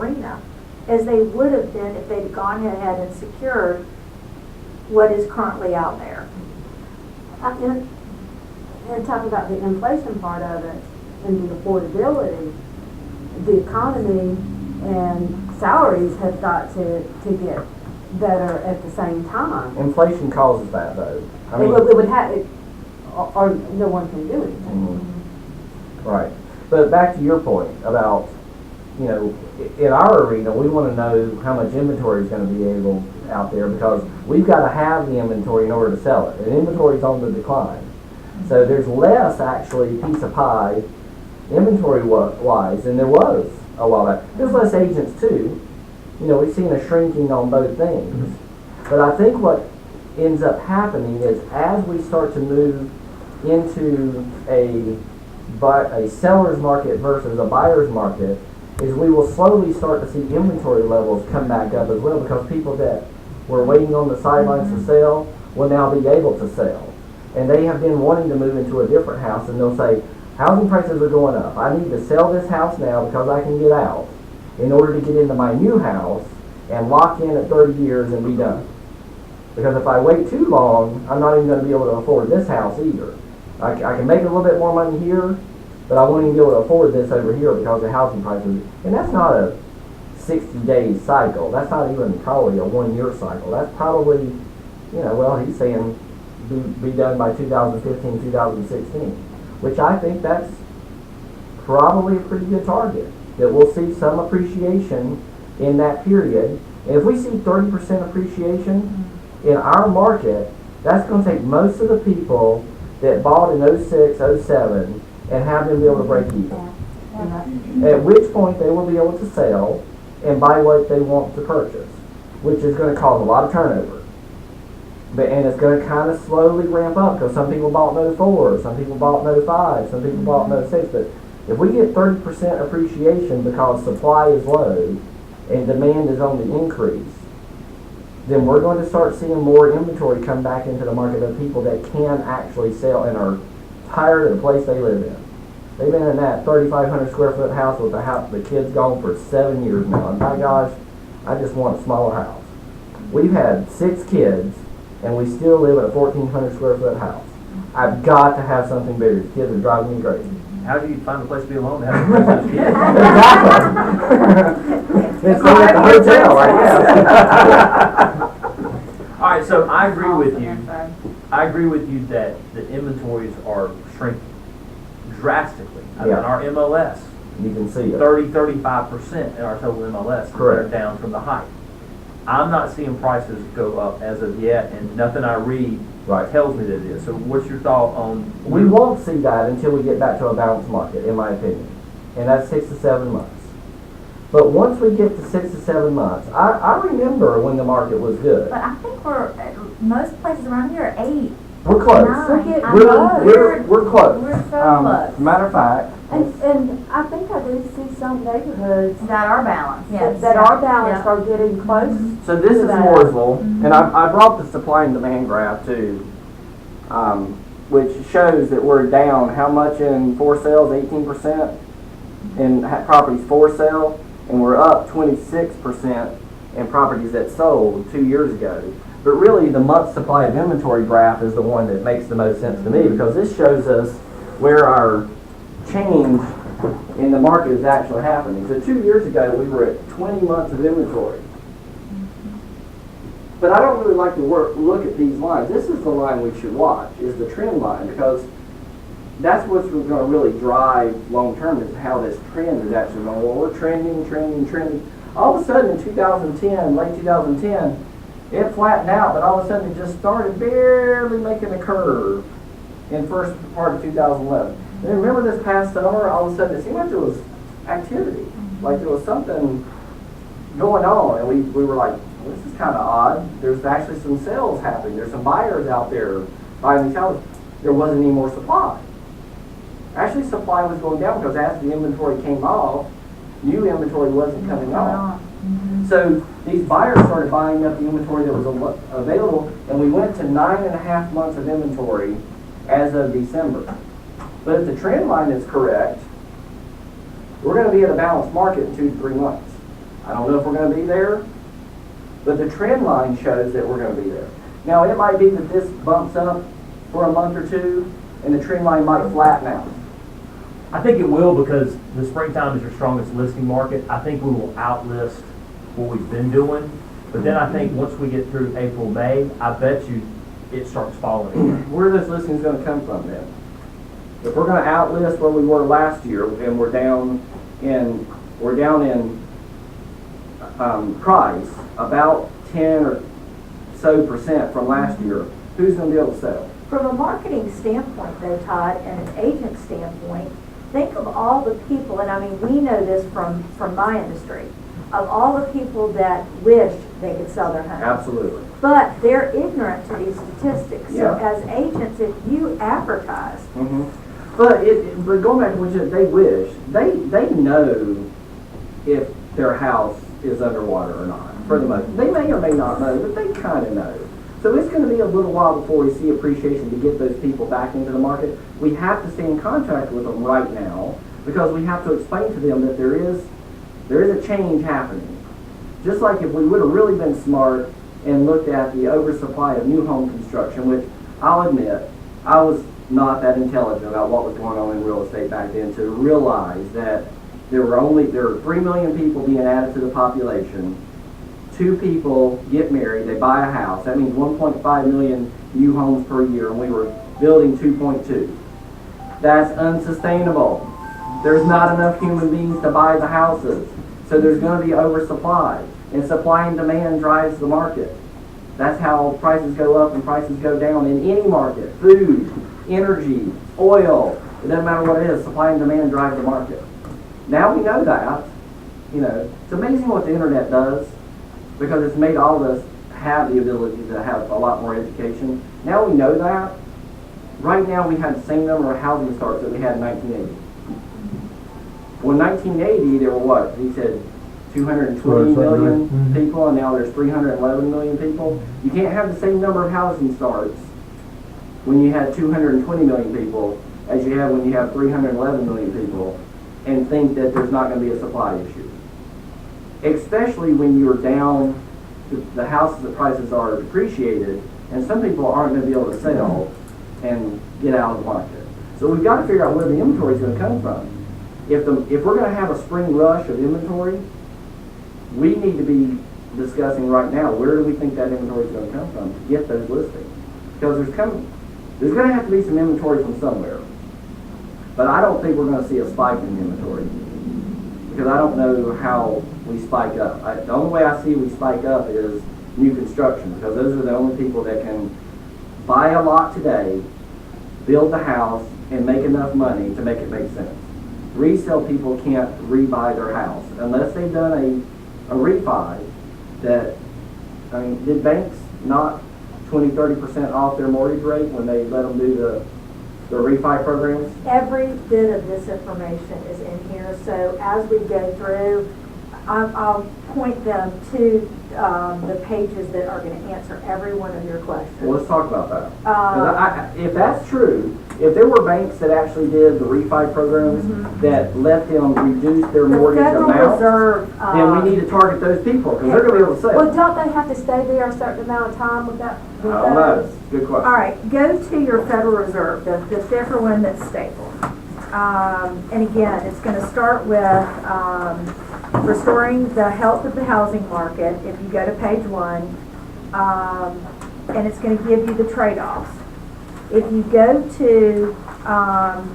arena as they would have been if they'd gone ahead and secured what is currently out there. And talking about the inflation part of it and the affordability, the economy and salaries have got to get better at the same time. Inflation causes that, though. I mean, it would have, or no one can do anything. Mm-hmm. Right. But back to your point about, you know, in our arena, we want to know how much inventory is going to be able out there because we've got to have the inventory in order to sell it. And inventory is on the decline. So there's less, actually, piece of pie, inventory-wise, than there was a while back. There's less agents, too. You know, we've seen a shrinking on both things. Mm-hmm. But I think what ends up happening is as we start to move into a seller's market versus a buyer's market, is we will slowly start to see inventory levels come back up as well because people that were waiting on the sidelines to sell will now be able to sell. And they have been wanting to move into a different house, and they'll say, housing prices are going up. I need to sell this house now because I can get out in order to get into my new house and lock in at 30 years and be done. Because if I wait too long, I'm not even going to be able to afford this house either. I can make a little bit more money here, but I won't even be able to afford this over here because of housing prices. And that's not a 60-day cycle. That's not even probably a 1-year cycle. That's probably, you know, well, he's saying be done by 2015, 2016, which I think that's probably a pretty good target. That we'll see some appreciation in that period. And if we see 30% appreciation in our market, that's going to take most of the people that bought in 06, 07 and have them be able to break even. At which point they will be able to sell and buy what they want to purchase, which is going to cause a lot of turnover. And it's going to kind of slowly ramp up because some people bought in 04, some people bought in 05, some people bought in 06. But if we get 30% appreciation because supply is low and demand is on the increase, then we're going to start seeing more inventory come back into the market of people that can actually sell and are tired of the place they live in. They've been in that 3,500 square foot house with the kids gone for 7 years now. And my gosh, I just want a smaller house. We've had 6 kids and we still live in a 1,400 square foot house. I've got to have something bigger. The kids are driving me crazy. How do you find a place to be alone to have a place with kids? Exactly. It's like at the hotel, I guess. All right, so I agree with you. I agree with you that the inventories are shrinking drastically. I mean, our MLS, you can see it. 35% in our total MLS. Correct. They're down from the height. I'm not seeing prices go up as of yet, and nothing I read tells me that it is. So what's your thought on... We won't see that until we get back to a balanced market, in my opinion. And that's 6 to 7 months. But once we get to 6 to 7 months, I remember when the market was good. But I think most places around here are 8. We're close. 9. We're close. We're so close. Matter of fact. And I think I do see some neighborhoods that are balanced. Yes. that are balanced are getting close. So this is Mooresville, and I brought the supply and demand graph too, which shows that we're down how much in for sales, 18% in properties for sale, and we're up 26% in properties that sold 2 years ago. But really, the month supply of inventory graph is the one that makes the most sense to me because this shows us where our change in the market is actually happening. So 2 years ago, we were at 20 months of inventory. But I don't really like to look at these lines. This is the line we should watch, is the trend line, because that's what's going to really drive long term is how this trend is actually going. Well, we're trending. All of a sudden in 2010, late 2010, it flattened out, but all of a sudden it just started barely making a curve in first part of 2011. And then remember this past summer, all of a sudden it seemed like there was activity, like there was something going on, and we were like, well, this is kind of odd. There's actually some sales happening. There's some buyers out there buying these houses. There wasn't any more supply. Actually, supply was going down because as the inventory came off, new inventory wasn't coming off. So these buyers started buying up the inventory that was available, and we went to 9.5 months of inventory as of December. But if the trend line is correct, we're going to be at a balanced market in 2 to 3 months. I don't know if we're gonna be there, but the trend line shows that we're gonna be there. Now, it might be that this bumps up for a month or two, and the trend line might flatten out. I think it will because the springtime is your strongest listing market. I think we will outlist what we've been doing. But then I think once we get through April, May, I bet you it starts falling again. Where are those listings gonna come from then? If we're gonna outlist where we were last year, and we're down in price, about 10 or so percent from last year, who's gonna be able to sell? From a marketing standpoint though, Todd, and an agent standpoint, think of all the people, and I mean, we know this from my industry, of all the people that wish they could sell their home. Absolutely. But they're ignorant to these statistics. So Yeah. as agents, if you advertise, Mm-hmm. But going back to what you said, they wish, they know if their house is underwater or not, for the most. They may or may not know, but they kind of know. So it's going to be a little while before we see appreciation to get those people back into the market. We have to stay in contact with them right now because we have to explain to them that there is a change happening. Just like if we would have really been smart and looked at the oversupply of new home construction, which I'll admit, I was not that intelligent about what was going on in real estate back then to realize that there were 3 million people being added to the population. 2 people get married, they buy a house. That means 1.5 million new homes per year, and we were building 2.2. That's unsustainable. There's not enough human beings to buy the houses. So there's going to be oversupply. And supply and demand drives the market. That's how prices go up and prices go down in any market. Food, energy, oil, it doesn't matter what it is, supply and demand drive the market. Now we know that. It's amazing what the internet does because it's made all of us have the ability to have a lot more education. Now we know that. Right now we have the same number of housing starts that we had in 1980. Well, in 1980 there were what? He said 220 million people, and now there's 311 million people. You can't have the same number of housing starts when you had 220 million people as you have when you have 311 million people and think that there's not going to be a supply issue. Especially when you're down, the houses, the prices are depreciated, and some people aren't going to be able to sell and get out of the market. So we've got to figure out where the inventory is going to come from. If we're going to have a spring rush of inventory, we need to be discussing right now where do we think that inventory is going to come from to get those listings. Because there's going to have to be some inventory from somewhere. But I don't think we're going to see a spike in inventory. Because I don't know how we spike up. The only way I see we spike up is new construction. Because those are the only people that can buy a lot today, build the house, and make enough money to make it make sense. Resale people can't rebuy their house unless they've done a refi did banks not 20-30% off their mortgage rate when they let them do the refi programs? every bit of this information is in here. So as we go through, I'll point them to the pages that are going to answer every one of your questions. Well, let's talk about that. 'Cause if that's true, if there were banks that actually did the refi programs that let them reduce their The mortgage Federal amount, Reserve, then we need to target those people because they're going to be able to sell. Well, don't they have to stay there a certain amount of time with that? I don't know. Good question. all right, go to your Federal Reserve, the different one that's stable. And again, it's going to start with restoring the health of the housing market, if you go to page 1, and it's going to give you the trade-offs. If you go to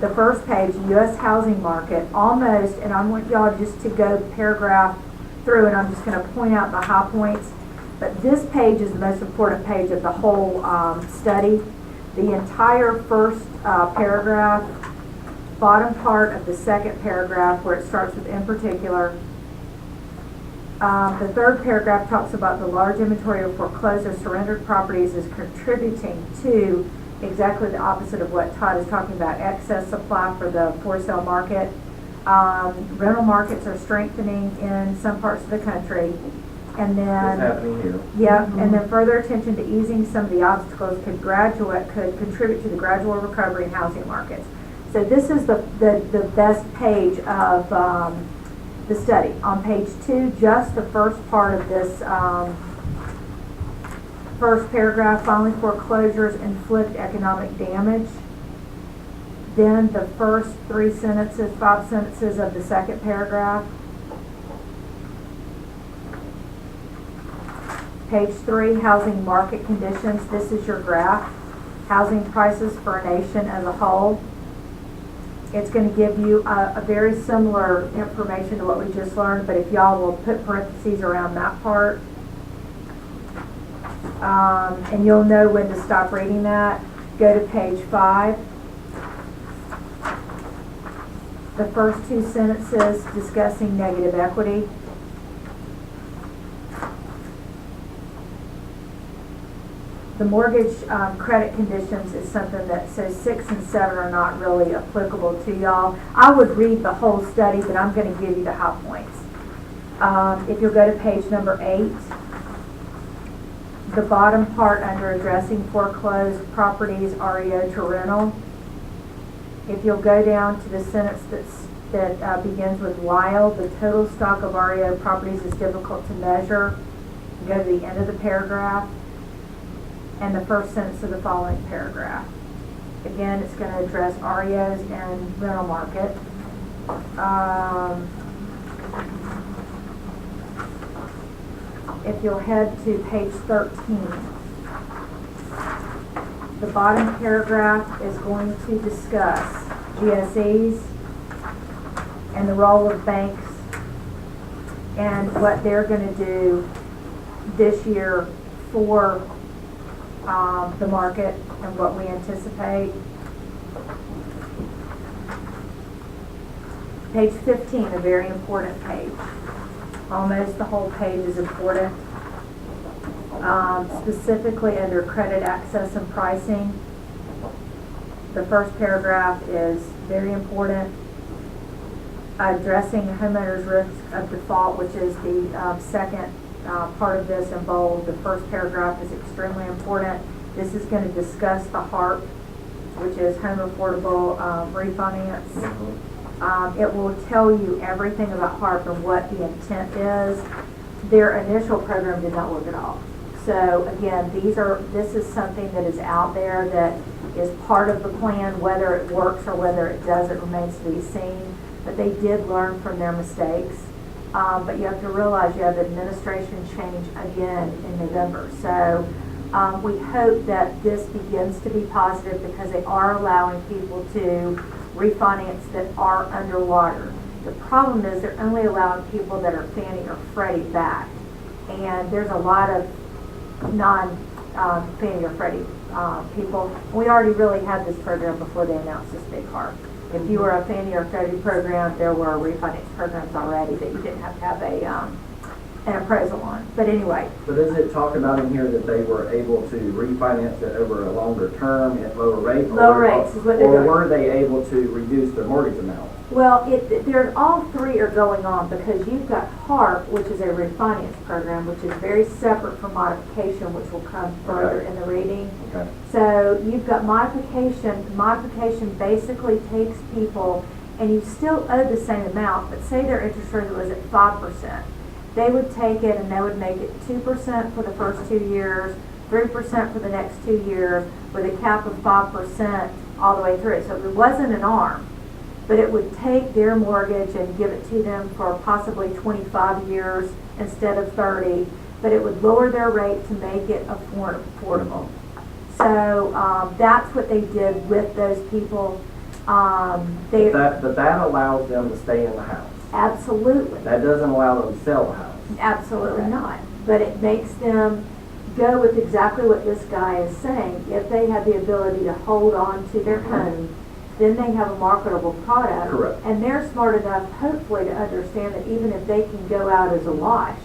the first page, U.S. housing market, almost, and I want y'all just to go paragraph through, and I'm just going to point out the high points, but this page is the most important page of the whole study. The entire first paragraph, bottom part of the second paragraph where it starts with in particular. The third paragraph talks about the large inventory of foreclosed or surrendered properties is contributing to exactly the opposite of what Todd is talking about, excess supply for the for sale market. Rental markets are strengthening in some parts of the country. And What's then, happening here? yeah, and then further attention to easing some of the obstacles could contribute to the gradual recovery in housing markets. So this is the best page of the study. On page 2, just the first part of this, first paragraph, following foreclosures inflict economic damage. Then the first 3 sentences, 5 sentences of the second paragraph. Page 3, housing market conditions. This is your graph. Housing prices for a nation as a whole. It's going to give you a very similar information to what we just learned, but if y'all will put parentheses around that part, and you'll know when to stop reading that. Go to page 5. The first 2 sentences discussing negative equity. The mortgage credit conditions is something that says 6 and 7 are not really applicable to y'all. I would read the whole study, but I'm going to give you the high points. If you'll go to page number 8, the bottom part under addressing foreclosed properties REO to rental. If you'll go down to the sentence that begins with while the total stock of REO properties is difficult to measure, go to the end of the paragraph and the first sentence of the following paragraph. Again, it's going to address REOs and rental market. If you'll head to page 13, the bottom paragraph is going to discuss GSEs and the role of banks and what they're going to do this year for the market and what we anticipate. Page 15, a very important page. Almost the whole page is important. Specifically under credit access and pricing, the first paragraph is very important. Addressing homeowners' risk of default, which is the second part of this in bold. The first paragraph is extremely important. This is going to discuss the HARP, which is Home Affordable Refinance. It will tell you everything about HARP and what the intent is. Their initial program did not work at all. So again, this is something that is out there that is part of the plan. Whether it works or whether it doesn't remains to be seen. But they did learn from their mistakes. But you have to realize you have administration change again in November. So we hope that this begins to be positive because they are allowing people to refinance that are underwater. The problem is they're only allowing people that are Fannie or Freddie backed. And there's a lot of non-Fannie or Freddie people. We already really had this program before they announced this big HARP. If you were a Fannie or Freddie program, there were refinance programs already that you didn't have to have an appraisal on. But anyway. But does it talk about in here that they were able to refinance it over a longer term at lower rates? Lower rates is what they're doing. Or were they able to reduce their mortgage amount? Well, there's all three are going on because you've got HARP, which is a refinance program, which is very separate from modification, which will come further in the reading. Okay. So you've got modification. Modification basically takes people, and you still owe the same amount, but say their interest rate was at 5%. They would take it and they would make it 2% for the first 2 years, 3% for the next 2 years, with a cap of 5% all the way through. So it wasn't an arm. But it would take their mortgage and give it to them for possibly 25 years instead of 30, but it would lower their rate to make it affordable. So that's what they did with those people. But that allows them to stay in the house. Absolutely. That doesn't allow them to sell the house. Absolutely not. But it makes them go with exactly what this guy is saying. If they have the ability to hold on to their home, then they have a marketable product. Correct. And they're smart enough, hopefully, to understand that even if they can go out as a wash,